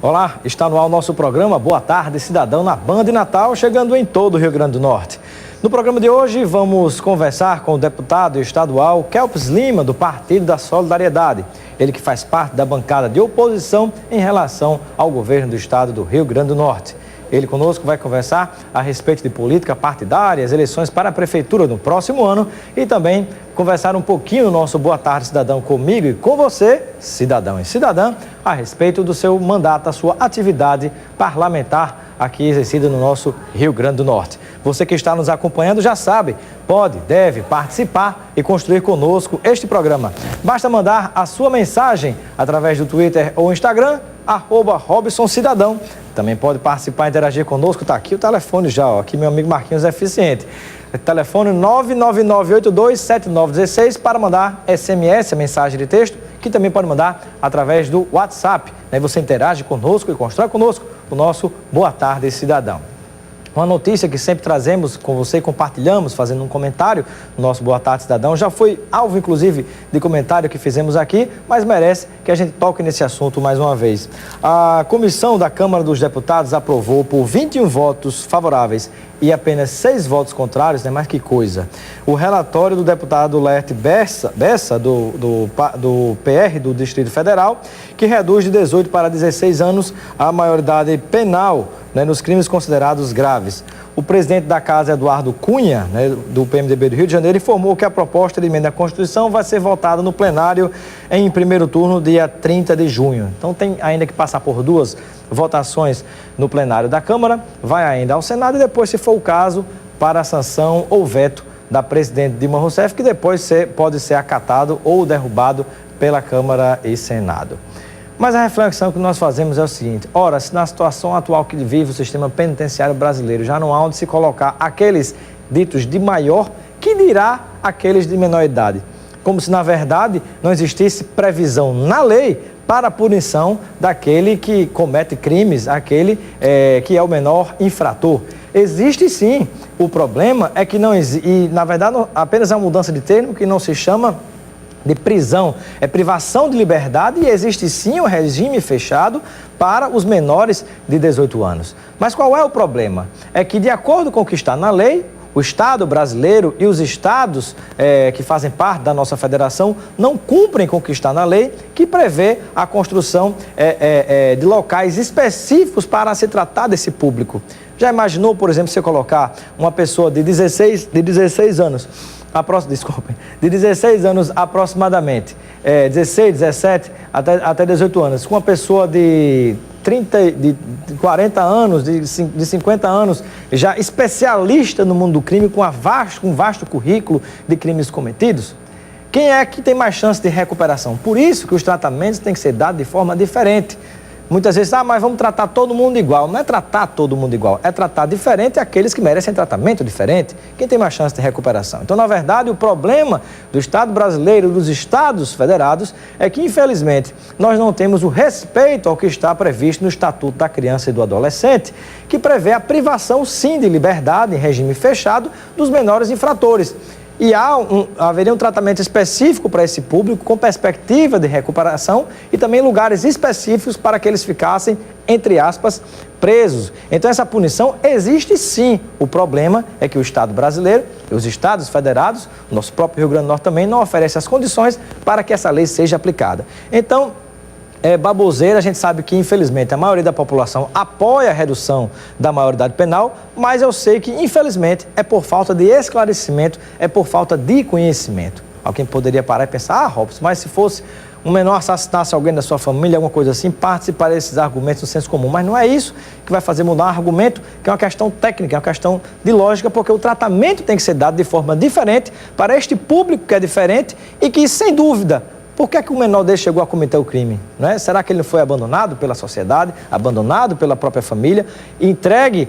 Olá, está no ar o nosso programa Boa Tarde Cidadão na Band Natal, chegando em todo o Rio Grande do Norte. No programa de hoje vamos conversar com o deputado estadual Kelps Lima, do Partido da Solidariedade. Ele que faz parte da bancada de oposição em relação ao governo do estado do Rio Grande do Norte. Ele conosco vai conversar a respeito de política partidária, as eleições para a prefeitura no próximo ano e também conversar um pouquinho no nosso Boa Tarde Cidadão comigo e com você, cidadão e cidadã, a respeito do seu mandato, a sua atividade parlamentar aqui exercida no nosso Rio Grande do Norte. Você que está nos acompanhando já sabe, pode, deve participar e construir conosco este programa. Basta mandar a sua mensagem através do Twitter ou Instagram, @RobsonCidadão. Também pode participar e interagir conosco. Está aqui o telefone já, ó. Aqui meu amigo Marquinhos é eficiente. Telefone 999827916 para mandar SMS, a mensagem de texto, que também pode mandar através do WhatsApp. Aí você interage conosco e constrói conosco o nosso Boa Tarde Cidadão. Uma notícia que sempre trazemos com você e compartilhamos, fazendo um comentário no nosso Boa Tarde Cidadão. Já foi alvo, inclusive, de comentário que fizemos aqui, mas merece que a gente toque nesse assunto mais uma vez. A comissão da Câmara dos Deputados aprovou por 21 votos favoráveis e apenas 6 votos contrários, né? Mas que coisa. O relatório do deputado Laerte Bessa, do PR do Distrito Federal, que reduz de 18 para 16 anos a maioridade penal, né, nos crimes considerados graves. O presidente da Casa, Eduardo Cunha, né, do PMDB do Rio de Janeiro, informou que a proposta de emenda à Constituição vai ser votada no plenário em primeiro turno, dia 30 de junho. Então tem ainda que passar por 2 votações no plenário da Câmara, vai ainda ao Senado e depois, se for o caso, para a sanção ou veto da presidente Dilma Rousseff, que depois pode ser acatado ou derrubado pela Câmara e Senado. Mas a reflexão que nós fazemos é o seguinte: ora, se na situação atual que vive o sistema penitenciário brasileiro já não há onde se colocar aqueles ditos de maior, que dirá aqueles de menor idade? Como se, na verdade, não existisse previsão na lei para a punição daquele que comete crimes, aquele que é o menor infrator. Existe sim, o problema é que não existe, e na verdade apenas é uma mudança de termo que não se chama de prisão, é privação de liberdade, e existe sim um regime fechado para os menores de 18 anos. Mas qual é o problema? É que, de acordo com o que está na lei, o Estado brasileiro e os estados que fazem parte da nossa federação não cumprem com o que está na lei, que prevê a construção de locais específicos para se tratar desse público. Já imaginou, por exemplo, você colocar uma pessoa de 16 anos, de 16 anos aproximadamente, 16, 17 até 18 anos, com uma pessoa de 40 anos, de 50 anos, já especialista no mundo do crime, com um vasto currículo de crimes cometidos? Quem é que tem mais chance de recuperação? Por isso que os tratamentos têm que ser dados de forma diferente. Muitas vezes, mas vamos tratar todo mundo igual. Não é tratar todo mundo igual, é tratar diferente aqueles que merecem tratamento diferente. Quem tem mais chance de recuperação? Então, na verdade, o problema do Estado brasileiro, dos Estados federados, é que, infelizmente, nós não temos o respeito ao que está previsto no Estatuto da Criança e do Adolescente, que prevê a privação, sim, de liberdade em regime fechado dos menores infratores. E haveria um tratamento específico para esse público, com perspectiva de recuperação e também lugares específicos para que eles ficassem, entre aspas, presos. Então, essa punição existe sim. O problema é que o Estado brasileiro e os Estados federados, o nosso próprio Rio Grande do Norte também, não oferecem as condições para que essa lei seja aplicada. Então, baboseira, a gente sabe que, infelizmente, a maioria da população apoia a redução da maioridade penal, mas eu sei que, infelizmente, é por falta de esclarecimento, é por falta de conhecimento. Alguém poderia parar e pensar, Robson, mas se fosse um menor assassinasse alguém da sua família, alguma coisa assim, participaria desses argumentos no senso comum. Mas não é isso que vai fazer mudar o argumento, que é uma questão técnica, é uma questão de lógica, porque o tratamento tem que ser dado de forma diferente para este público que é diferente e que, sem dúvida, por que o menor dele chegou a cometer o crime? Né? Será que ele foi abandonado pela sociedade, abandonado pela própria família, entregue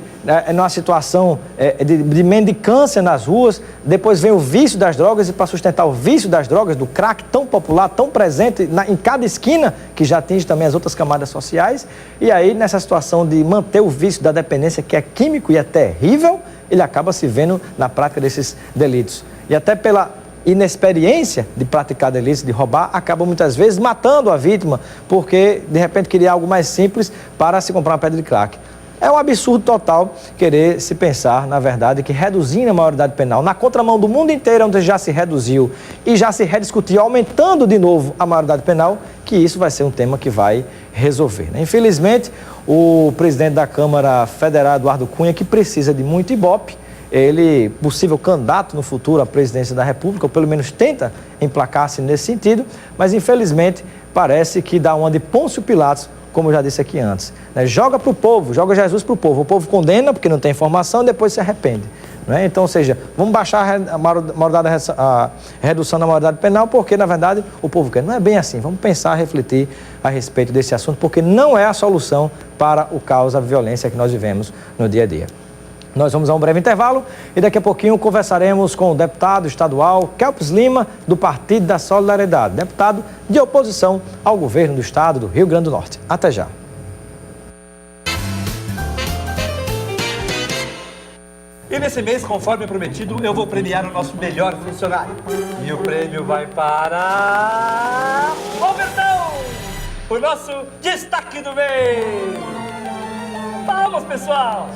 numa situação de mendicância nas ruas, depois vem o vício das drogas e, para sustentar o vício das drogas, do crack tão popular, tão presente em cada esquina, que já atinge também as outras camadas sociais, e aí nessa situação de manter o vício da dependência, que é químico e é terrível, ele acaba se vendo na prática desses delitos. E até pela inexperiência de praticar delícia, de roubar, acaba muitas vezes matando a vítima, porque de repente queria algo mais simples para se comprar uma pedra de crack. É um absurdo total querer se pensar, na verdade, que reduzindo a maioridade penal, na contramão do mundo inteiro, onde já se reduziu e já se rediscutiu, aumentando de novo a maioridade penal, que isso vai ser um tema que vai resolver, né? Infelizmente, o presidente da Câmara Federal, Eduardo Cunha, que precisa de muito ibope, ele, possível candidato no futuro à presidência da República, ou pelo menos tenta emplacar-se nesse sentido, mas infelizmente parece que dá uma de Pôncio Pilatos, como eu já disse aqui antes, né? Joga para o povo, joga Jesus para o povo condena porque não tem informação e depois se arrepende, né? Então, ou seja, vamos baixar a redução da maioridade penal porque, na verdade, o povo quer. Não é bem assim, vamos pensar, refletir a respeito desse assunto, porque não é a solução para o caos, a violência que nós vivemos no dia a dia. Nós vamos a um breve intervalo e daqui a pouquinho conversaremos com o deputado estadual Kelps Lima, do Partido da Solidariedade, deputado de oposição ao governo do estado do Rio Grande do Norte. Até já. E nesse mês, conforme prometido, eu vou premiar o nosso melhor funcionário. E o prêmio vai para... Robertão! O nosso destaque do mês! Palmas, pessoal!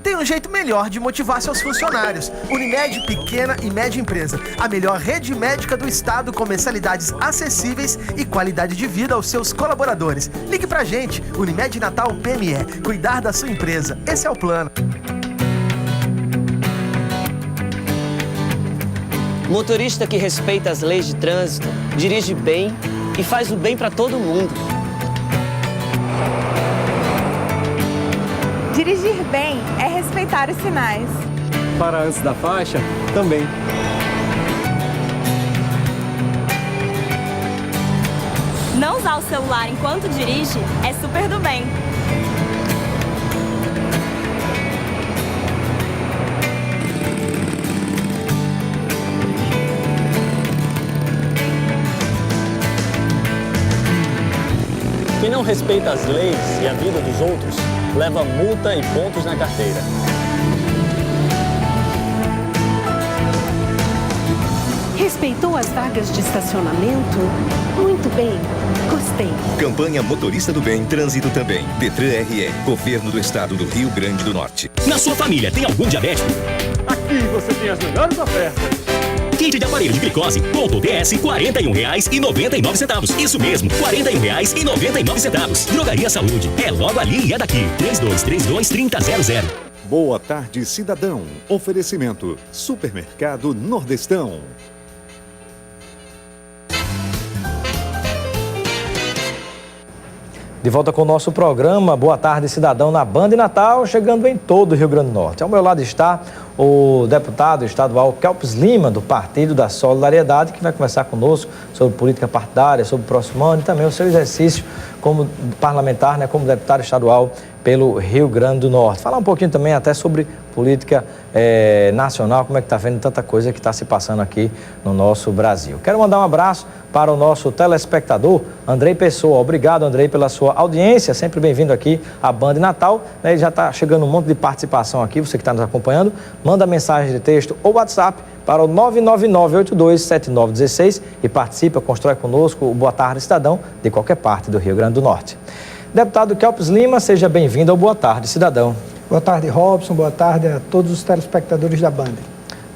Tem um jeito melhor de motivar seus funcionários. Unimed Pequena e Média Empresa, a melhor rede médica do estado com mensalidades acessíveis e qualidade de vida aos seus colaboradores. Ligue pra gente, Unimed Natal PME. Cuidar da sua empresa, esse é o plano. Motorista que respeita as leis de trânsito, dirige bem e faz o bem para todo mundo. Dirigir bem é respeitar os sinais. Parar antes da faixa, também. Não usar o celular enquanto dirige é super do bem. Quem não respeita as leis e a vida dos outros, leva multa e pontos na carteira. Respeitou as vagas de estacionamento? Muito bem, gostei. Campanha Motorista do Bem, Trânsito também. Detran RE, Governo do Estado do Rio Grande do Norte. Na sua família tem algum diabético? Aqui você tem as melhores ofertas. Kit de aparelho de glicose, Conto DS, R$ 41,99. Isso mesmo, R$ 41,99. Drogaria Saúde, é logo ali e é daqui. 3232-3000. Boa tarde, cidadão. Oferecimento, Supermercado Nordestão. De volta com o nosso programa Boa Tarde Cidadão na Band Natal, chegando em todo o Rio Grande do Norte. Ao meu lado está o deputado estadual Kelps Lima, do Partido da Solidariedade, que vai conversar conosco sobre política partidária, sobre o próximo ano e também o seu exercício como parlamentar, né, como deputado estadual pelo Rio Grande do Norte. Falar um pouquinho também até sobre política nacional, como é que está vendo tanta coisa que está se passando aqui no nosso Brasil. Quero mandar um abraço para o nosso telespectador, Andrei Pessoa. Obrigado, Andrei, pela sua audiência, sempre bem-vindo aqui à Band Natal. Ele já está chegando um monte de participação aqui, você que está nos acompanhando. Manda mensagem de texto ou WhatsApp para o 999827916 e participa, constrói conosco o Boa Tarde Cidadão de qualquer parte do Rio Grande do Norte. Deputado Kelps Lima, seja bem-vindo ao Boa Tarde Cidadão. Boa tarde, Robson. Boa tarde a todos os telespectadores da Band.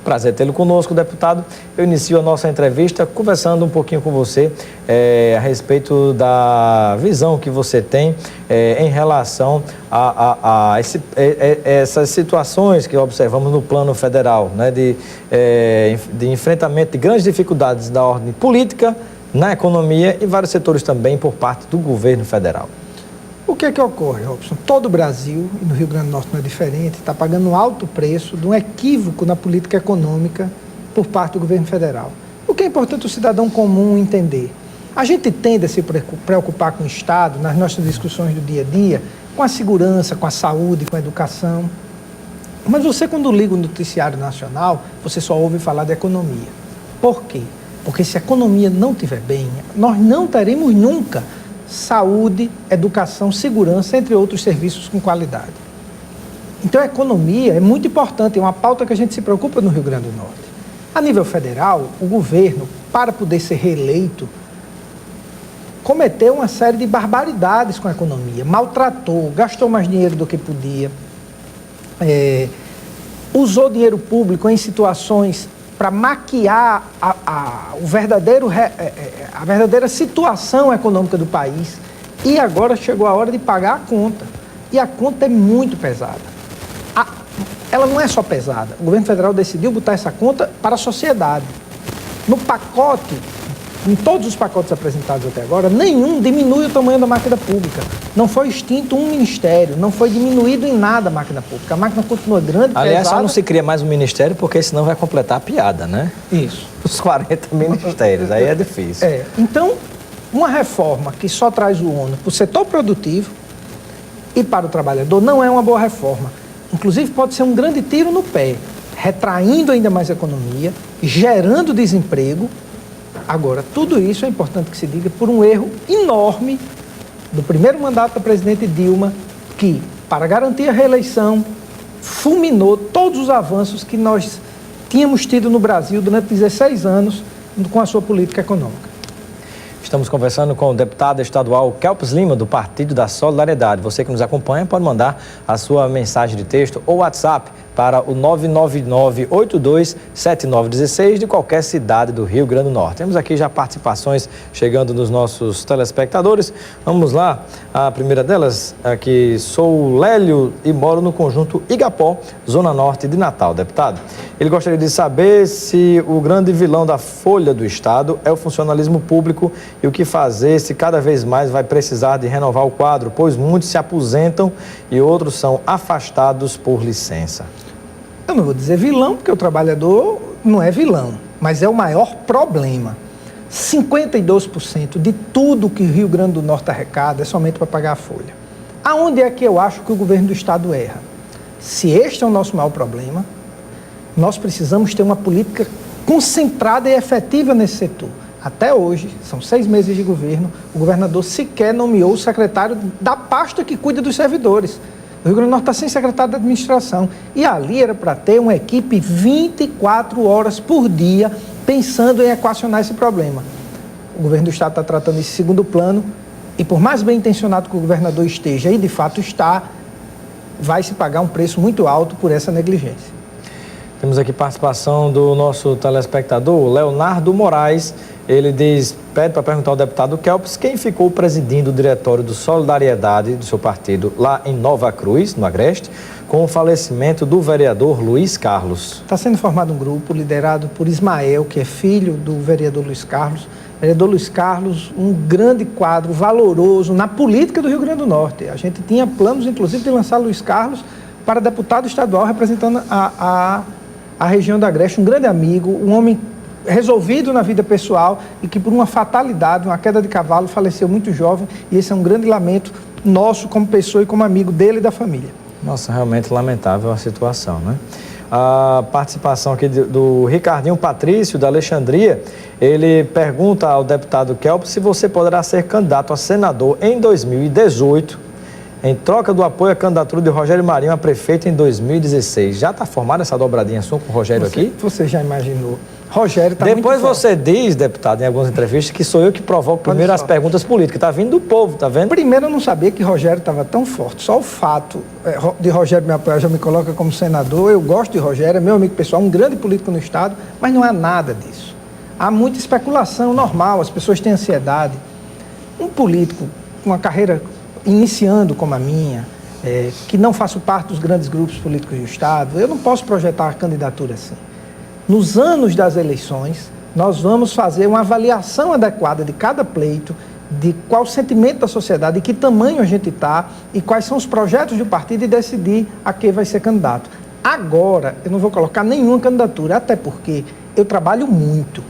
Prazer tê-lo conosco, deputado. Eu inicio a nossa entrevista conversando um pouquinho com você a respeito da visão que você tem em relação a essas situações que observamos no plano federal, né, de enfrentamento de grandes dificuldades da ordem política, na economia e vários setores também por parte do governo federal. O que é que ocorre, Robson? Todo o Brasil, e no Rio Grande do Norte não é diferente, está pagando um alto preço de um equívoco na política econômica por parte do governo federal. O que é importante o cidadão comum entender? A gente tende a se preocupar com o Estado nas nossas discussões do dia a dia, com a segurança, com a saúde, com a educação. Mas você, quando liga o noticiário nacional, você só ouve falar de economia. Por quê? Porque se a economia não estiver bem, nós não teremos nunca saúde, educação, segurança, entre outros serviços com qualidade. Então a economia é muito importante, é uma pauta que a gente se preocupa no Rio Grande do Norte. A nível federal, o governo, para poder ser reeleito, cometeu uma série de barbaridades com a economia, maltratou, gastou mais dinheiro do que podia, usou dinheiro público em situações para maquiar a verdadeira situação econômica do país, e agora chegou a hora de pagar a conta. E a conta é muito pesada. Ela não é só pesada. O governo federal decidiu botar essa conta para a sociedade. No pacote, em todos os pacotes apresentados até agora, nenhum diminui o tamanho da máquina pública. Não foi extinto um ministério, não foi diminuído em nada a máquina pública. A máquina continua grande, aliás, pesada. só não se cria mais um ministério, porque senão vai completar a piada, né? Isso. Os 40 ministérios, aí é difícil. Então, uma reforma que só traz o ônus para o setor produtivo e para o trabalhador não é uma boa reforma. Inclusive, pode ser um grande tiro no pé, retraindo ainda mais a economia, gerando desemprego. Agora, tudo isso é importante que se diga por um erro enorme do primeiro mandato da presidente Dilma, que, para garantir a reeleição, fulminou todos os avanços que nós tínhamos tido no Brasil durante 16 anos com a sua política econômica. Estamos conversando com o deputado estadual Kelps Lima, do Partido da Solidariedade. Você que nos acompanha pode mandar a sua mensagem de texto ou WhatsApp para o 999-827916 de qualquer cidade do Rio Grande do Norte. Temos aqui já participações chegando dos nossos telespectadores. Vamos lá, a primeira delas, aqui, sou Lélio e moro no conjunto Igapó, Zona Norte de Natal, deputado. Ele gostaria de saber se o grande vilão da folha do Estado é o funcionalismo público e o que fazer se cada vez mais vai precisar de renovar o quadro, pois muitos se aposentam e outros são afastados por licença. Eu não vou dizer vilão, porque o trabalhador não é vilão, mas é o maior problema. 52% de tudo que o Rio Grande do Norte arrecada é somente para pagar a folha. Aonde é que eu acho que o governo do Estado erra? Se este é o nosso maior problema, nós precisamos ter uma política concentrada e efetiva nesse setor. Até hoje, são 6 meses de governo, o governador sequer nomeou o secretário da pasta que cuida dos servidores. O Rio Grande do Norte está sem secretário de administração. E ali era para ter uma equipe 24 horas por dia pensando em equacionar esse problema. O governo do Estado está tratando esse segundo plano e, por mais bem intencionado que o governador esteja, e de fato está, vai se pagar um preço muito alto por essa negligência. Temos aqui participação do nosso telespectador, Leonardo Moraes. Ele pede para perguntar ao deputado Kelps quem ficou presidindo o diretório do Solidariedade do seu partido lá em Nova Cruz, no Agreste, com o falecimento do vereador Luiz Carlos. Está sendo formado um grupo liderado por Ismael, que é filho do vereador Luiz Carlos. O vereador Luiz Carlos, um grande quadro valoroso na política do Rio Grande do Norte. A gente tinha planos, inclusive, de lançar Luiz Carlos para deputado estadual representando a região do Agreste, um grande amigo, um homem resolvido na vida pessoal e que por uma fatalidade, uma queda de cavalo, faleceu muito jovem, e esse é um grande lamento nosso como pessoa e como amigo dele e da família. Nossa, realmente lamentável a situação, né? A participação aqui do Ricardinho Patrício, da Alexandria, ele pergunta ao deputado Kelps se você poderá ser candidato a senador em 2018, em troca do apoio à candidatura de Rogério Marinho a prefeito em 2016. Já está formada essa dobradinha sua com o Rogério aqui? Você já imaginou? Rogério está muito Depois você diz, deputado, em algumas entrevistas, que sou eu que provoco primeiro as perguntas políticas. Está vindo do povo, tá vendo? Primeiro, eu não sabia que Rogério estava tão forte. Só o fato de Rogério me apoiar já me coloca como senador. Eu gosto de Rogério, é meu amigo pessoal, um grande político no Estado, mas não há nada disso. Há muita especulação normal, as pessoas têm ansiedade. Um político com uma carreira iniciando como a minha, que não faço parte dos grandes grupos políticos do Estado, eu não posso projetar a candidatura assim. Nos anos das eleições, nós vamos fazer uma avaliação adequada de cada pleito, de qual o sentimento da sociedade, de que tamanho a gente está e quais são os projetos do partido e decidir a quem vai ser candidato. Agora, eu não vou colocar nenhuma candidatura, até porque eu trabalho muito.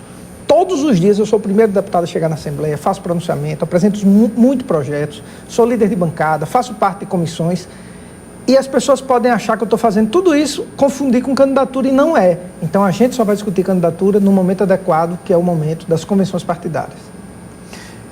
Todos os dias eu sou o primeiro deputado a chegar na Assembleia, faço pronunciamento, apresento muitos projetos, sou líder de bancada, faço parte de comissões. E as pessoas podem achar que eu estou fazendo tudo isso, confundir com candidatura, e não é. Então a gente só vai discutir candidatura no momento adequado, que é o momento das convenções partidárias.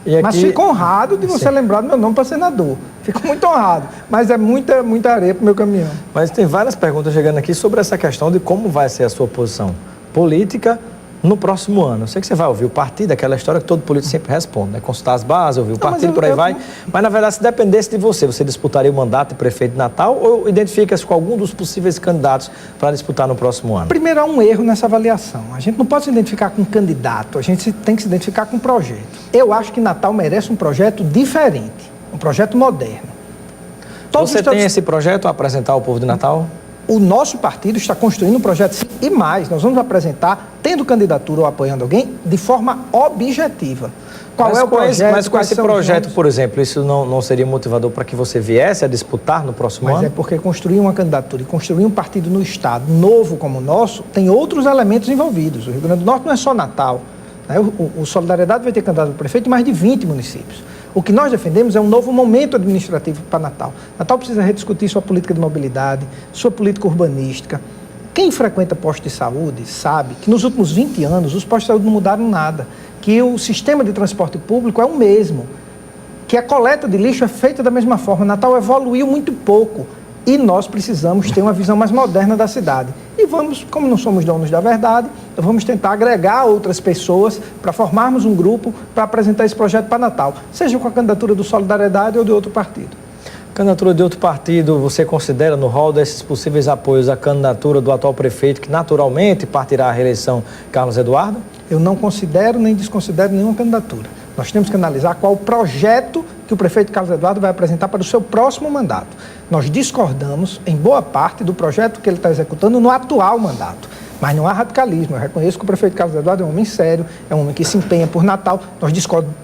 Aqui... Mas fico honrado de você lembrar do meu nome para senador. Fico muito honrado. Mas é muita areia para o meu caminhão. Mas tem várias perguntas chegando aqui sobre essa questão de como vai ser a sua posição política no próximo ano. Eu sei que você vai ouvir o partido, aquela história que todo político sempre responde, né? Consultar as bases, ouvir o partido, por aí vai. Mas, na verdade, se dependesse de você, você disputaria o mandato de prefeito de Natal ou identifica-se com algum dos possíveis candidatos para disputar no próximo ano? Primeiro, há um erro nessa avaliação. A gente não pode se identificar com um candidato, a gente tem que se identificar com um projeto. Eu acho que Natal merece um projeto diferente, um projeto moderno. Você tem esse projeto a apresentar ao povo de Natal? O nosso partido está construindo um projeto sim, e mais, nós vamos apresentar, tendo candidatura ou apoiando alguém, de forma objetiva. Qual é o projeto? Mas com esse projeto, por exemplo, isso não seria motivador para que você viesse a disputar no próximo ano? Mas é porque construir uma candidatura e construir um partido no Estado novo como o nosso, tem outros elementos envolvidos. O Rio Grande do Norte não é só Natal, né? O Solidariedade vai ter candidato a prefeito em mais de 20 municípios. O que nós defendemos é um novo momento administrativo para Natal. Natal precisa rediscutir sua política de mobilidade, sua política urbanística. Quem frequenta posto de saúde sabe que nos últimos 20 anos os postos de saúde não mudaram nada, que o sistema de transporte público é o mesmo, que a coleta de lixo é feita da mesma forma. Natal evoluiu muito pouco e nós precisamos ter uma visão mais moderna da cidade. E vamos, como não somos donos da verdade, vamos tentar agregar outras pessoas para formarmos um grupo para apresentar esse projeto para Natal, seja com a candidatura do Solidariedade ou de outro partido. Candidatura de outro partido, você considera no rol desses possíveis apoios a candidatura do atual prefeito, que naturalmente partirá à reeleição, Carlos Eduardo? Eu não considero nem desconsidero nenhuma candidatura. Nós temos que analisar qual o projeto que o prefeito Carlos Eduardo vai apresentar para o seu próximo mandato. Nós discordamos, em boa parte, do projeto que ele está executando no atual mandato. Mas não há radicalismo. Eu reconheço que o prefeito Carlos Eduardo é um homem sério, é um homem que se empenha por Natal. Nós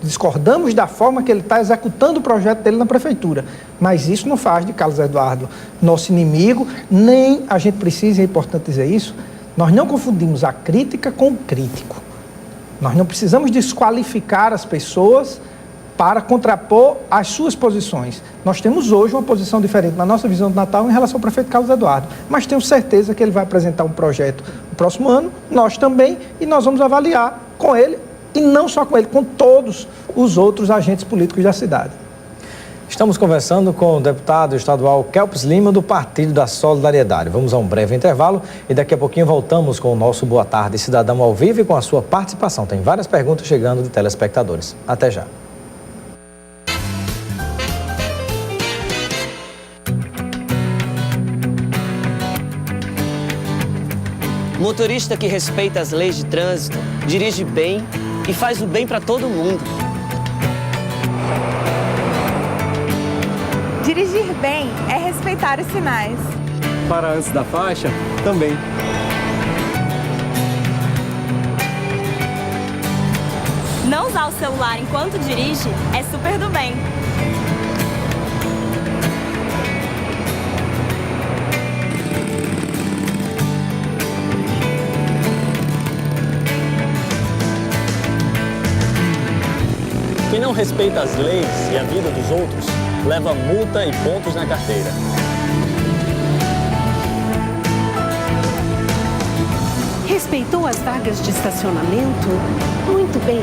discordamos da forma que ele está executando o projeto dele na prefeitura. Mas isso não faz de Carlos Eduardo nosso inimigo, nem a gente precisa, é importante dizer isso, nós não confundimos a crítica com o crítico. Nós não precisamos desqualificar as pessoas para contrapor as suas posições. Nós temos hoje uma posição diferente na nossa visão do Natal em relação ao prefeito Carlos Eduardo, mas tenho certeza que ele vai apresentar um projeto no próximo ano, nós também, e nós vamos avaliar com ele, e não só com ele, com todos os outros agentes políticos da cidade. Estamos conversando com o deputado estadual Kelps Lima, do Partido da Solidariedade. Vamos a um breve intervalo e daqui a pouquinho voltamos com o nosso Boa Tarde Cidadão ao vivo e com a sua participação. Tem várias perguntas chegando de telespectadores. Até já. Motorista que respeita as leis de trânsito, dirige bem e faz o bem para todo mundo. Dirigir bem é respeitar os sinais. Para antes da faixa, também. Não usar o celular enquanto dirige é super do bem. Quem não respeita as leis e a vida dos outros, leva multa e pontos na carteira. Respeitou as vagas de estacionamento? Muito bem,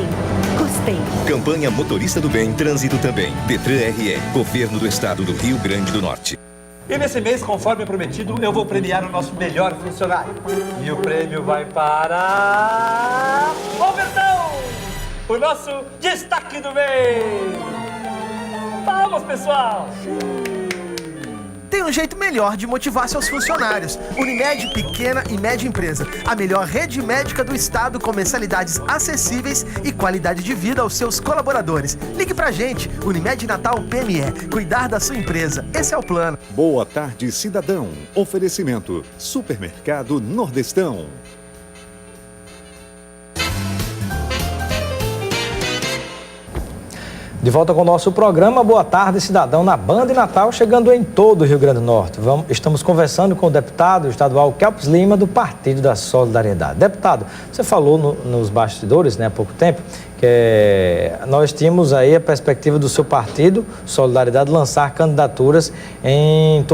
gostei. Campanha Motorista do Bem, Trânsito também. Detran RE, Governo do Estado do Rio Grande do Norte. E nesse mês, conforme prometido, eu vou premiar o nosso melhor funcionário. E o prêmio vai para... Robertão! O nosso destaque do mês! Palmas, pessoal! Tem um jeito melhor de motivar seus funcionários. Unimed Pequena e Média Empresa. A melhor rede médica do estado com mensalidades acessíveis e qualidade de vida aos seus colaboradores. Ligue pra gente, Unimed Natal PME. Cuidar da sua empresa. Esse é o plano. Boa Tarde Cidadão. Oferecimento. Supermercado Nordestão. De volta com o nosso programa Boa Tarde Cidadão na Band Natal, chegando em todo o Rio Grande do Norte. Estamos conversando com o deputado estadual Kelps Lima, do Partido da Solidariedade. Deputado, você falou nos bastidores, né, há pouco tempo, que nós tínhamos aí a perspectiva do seu partido, Solidariedade, lançar candidaturas em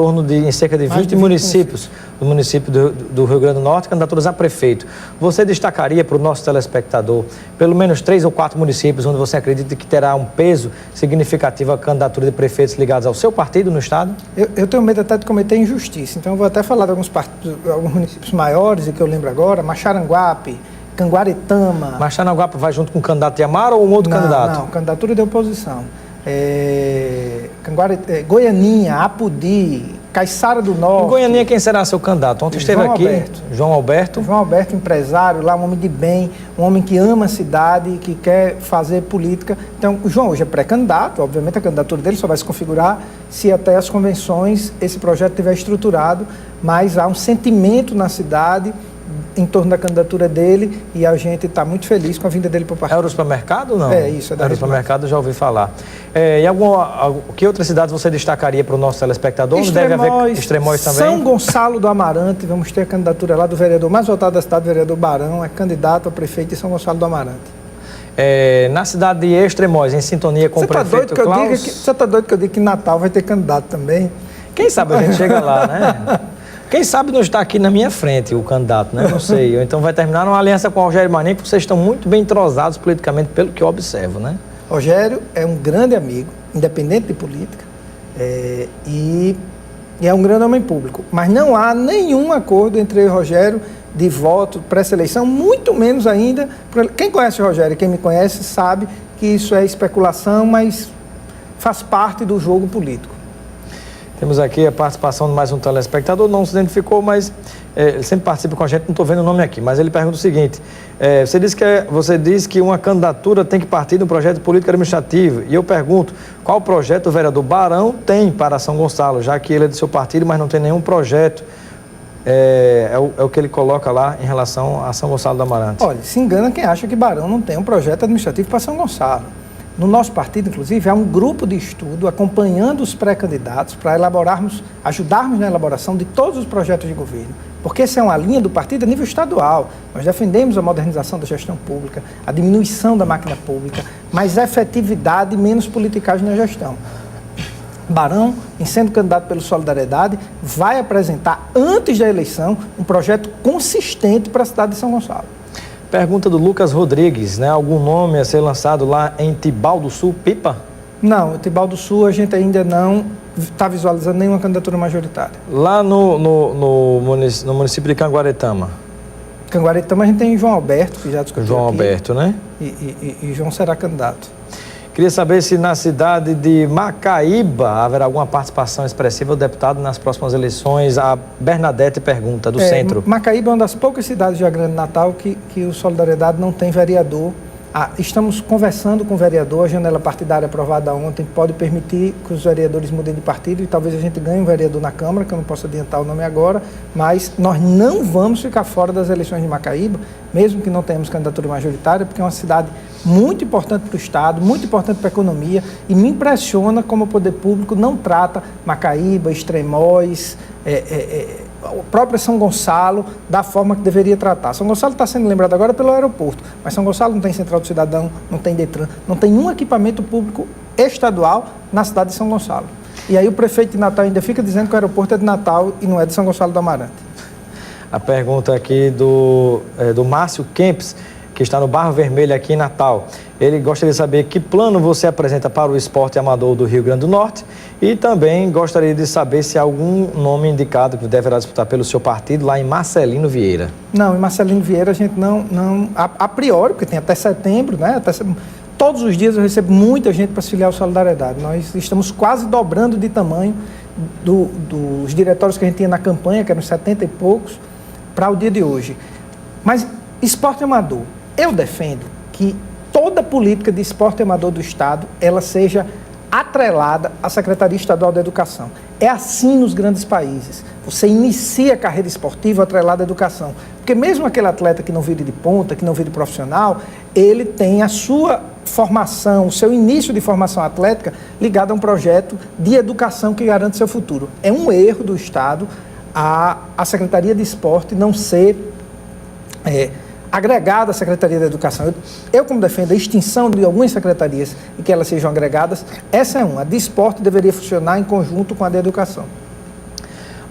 cerca de 20 municípios. do município do Rio Grande do Norte, candidaturas a prefeito. Você destacaria para o nosso telespectador pelo menos 3 ou 4 municípios onde você acredita que terá um peso significativo a candidatura de prefeitos ligados ao seu partido no estado? Eu tenho medo até de cometer injustiça, então eu vou até falar de alguns municípios maiores, e que eu lembro agora, Maxaranguape, Canguaretama. Maxaranguape vai junto com o candidato de Amaro ou um outro candidato? Não, candidatura de oposição. Goianinha, Apudi, Caiçara do Norte. Em Goianinha, quem será seu candidato? Ontem esteve aqui. João Alberto. João Alberto, empresário, lá um homem de bem, um homem que ama a cidade, que quer fazer política. Então, o João hoje é pré-candidato, obviamente a candidatura dele só vai se configurar se até as convenções esse projeto estiver estruturado, mas há um sentimento na cidade em torno da candidatura dele e a gente está muito feliz com a vinda dele para o partido. Eurosupermercado ou não? É isso, é da Eurosupermercado, já ouvi falar. E que outras cidades você destacaria para o nosso telespectador? Deve haver Extremóis também? São Gonçalo do Amarante, vamos ter a candidatura lá do vereador mais votado da cidade, o vereador Barão, é candidato a prefeito de São Gonçalo do Amarante. Na cidade de Extremóis, em sintonia com o prefeito Klaus... Você está doido que eu diga que Natal vai ter candidato também? Quem sabe a gente chega lá, né? Quem sabe não está aqui na minha frente o candidato, né? Não sei. Ou então vai terminar numa aliança com o Rogério Marinho, que vocês estão muito bem entrosados politicamente, pelo que eu observo, né? Rogério é um grande amigo, independente de política, e é um grande homem público. Mas não há nenhum acordo entre eu e o Rogério de voto, pré-seleção, muito menos ainda. Quem conhece o Rogério e quem me conhece sabe que isso é especulação, mas faz parte do jogo político. Temos aqui a participação de mais um telespectador, não se identificou, mas ele sempre participa com a gente, não estou vendo o nome aqui, mas ele pergunta o seguinte, você diz que uma candidatura tem que partir do projeto político administrativo, e eu pergunto, qual projeto o vereador Barão tem para São Gonçalo, já que ele é do seu partido, mas não tem nenhum projeto, é o que ele coloca lá em relação a São Gonçalo do Amarante. Olha, se engana quem acha que Barão não tem um projeto administrativo para São Gonçalo. No nosso partido, inclusive, há um grupo de estudo acompanhando os pré-candidatos para ajudarmos na elaboração de todos os projetos de governo. Porque essa é uma linha do partido a nível estadual. Nós defendemos a modernização da gestão pública, a diminuição da máquina pública, mais efetividade e menos politicagem na gestão. Barão, em sendo candidato pelo Solidariedade, vai apresentar, antes da eleição, um projeto consistente para a cidade de São Gonçalo. Pergunta do Lucas Rodrigues, né? Algum nome a ser lançado lá em Tibau do Sul, Pipa? Não, em Tibau do Sul a gente ainda não está visualizando nenhuma candidatura majoritária. Lá no município de Canguaretama? Canguaretama a gente tem João Alberto, que já discutiu João aqui, Alberto, né? E João será candidato. Queria saber se na cidade de Macaíba haverá alguma participação expressiva do deputado nas próximas eleições. A Bernadette pergunta, do centro. Macaíba é uma das poucas cidades de Grande Natal que o Solidariedade não tem vereador. Estamos conversando com o vereador, a janela partidária aprovada ontem pode permitir que os vereadores mudem de partido e talvez a gente ganhe um vereador na Câmara, que eu não posso adiantar o nome agora, mas nós não vamos ficar fora das eleições de Macaíba, mesmo que não tenhamos candidatura majoritária, porque é uma cidade muito importante para o Estado, muito importante para a economia, e me impressiona como o poder público não trata Macaíba, Extremóis, o próprio São Gonçalo da forma que deveria tratar. São Gonçalo está sendo lembrado agora pelo aeroporto, mas São Gonçalo não tem Central do Cidadão, não tem Detran, não tem um equipamento público estadual na cidade de São Gonçalo. E aí o prefeito de Natal ainda fica dizendo que o aeroporto é de Natal e não é de São Gonçalo do Amarante. A pergunta aqui do Márcio Kempis, que está no Barro Vermelho aqui em Natal. Ele gostaria de saber que plano você apresenta para o esporte amador do Rio Grande do Norte e também gostaria de saber se há algum nome indicado que deverá disputar pelo seu partido lá em Marcelino Vieira. Não, em Marcelino Vieira a gente não a priori, porque tem até setembro, né? Todos os dias eu recebo muita gente para se filiar ao Solidariedade. Nós estamos quase dobrando de tamanho dos diretórios que a gente tinha na campanha, que eram 70 e poucos, para o dia de hoje. Mas esporte amador, eu defendo que toda política de esporte amador do Estado, ela seja atrelada à Secretaria Estadual da Educação. É assim nos grandes países. Você inicia a carreira esportiva atrelada à educação. Porque mesmo aquele atleta que não vire de ponta, que não vire profissional, ele tem a sua formação, o seu início de formação atlética ligado a um projeto de educação que garante seu futuro. É um erro do Estado a Secretaria de Esporte não ser agregada à Secretaria da Educação. Eu, como defendo a extinção de algumas secretarias e que elas sejam agregadas, essa é uma. A de esporte deveria funcionar em conjunto com a de educação.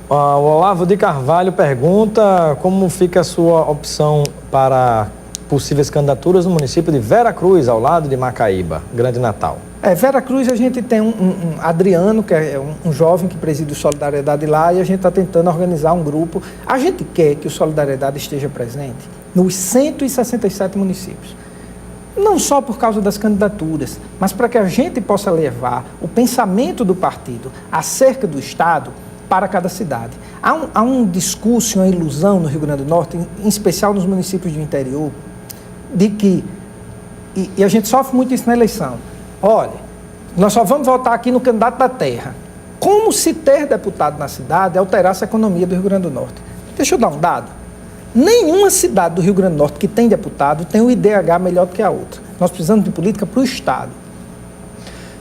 O Olavo de Carvalho pergunta como fica a sua opção para possíveis candidaturas no município de Vera Cruz, ao lado de Macaíba, Grande Natal. Vera Cruz, a gente tem um Adriano, que é um jovem que preside o Solidariedade lá, e a gente está tentando organizar um grupo. A gente quer que o Solidariedade esteja presente nos 167 municípios. Não só por causa das candidaturas, mas para que a gente possa levar o pensamento do partido acerca do Estado para cada cidade. Há um discurso, uma ilusão no Rio Grande do Norte, em especial nos municípios do interior, de que, e a gente sofre muito isso na eleição, olha, nós só vamos votar aqui no candidato da terra. Como se ter deputado na cidade alterasse a economia do Rio Grande do Norte? Deixa eu dar um dado. Nenhuma cidade do Rio Grande do Norte que tem deputado tem o IDH melhor do que a outra. Nós precisamos de política para o Estado.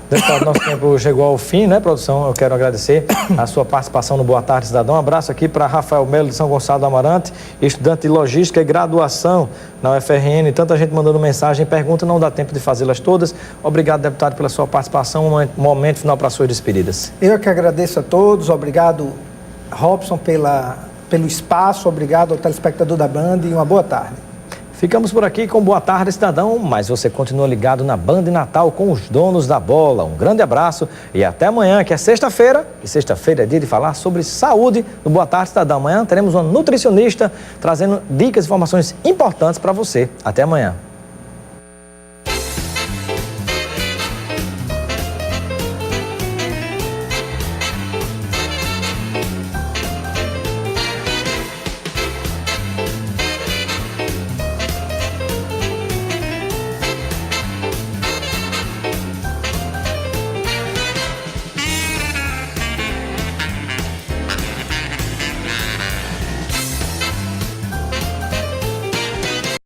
Deputado, nosso tempo chegou ao fim, né, produção? Eu quero agradecer a sua participação no Boa Tarde, Cidadão. Um abraço aqui para Rafael Melo, de São Gonçalo do Amarante, estudante de Logística e Graduação na UFRN. Tanta gente mandando mensagem e pergunta, não dá tempo de fazê-las todas. Obrigado, deputado, pela sua participação. Um momento final para as suas despedidas. Eu que agradeço a todos. Obrigado, Robson, pelo espaço. Obrigado ao telespectador da Band e uma boa tarde. Ficamos por aqui com Boa Tarde, Cidadão, mas você continua ligado na Band Natal com os donos da bola. Um grande abraço e até amanhã, que é sexta-feira, e sexta-feira é dia de falar sobre saúde no Boa Tarde, Cidadão. Amanhã teremos uma nutricionista trazendo dicas e informações importantes para você. Até amanhã.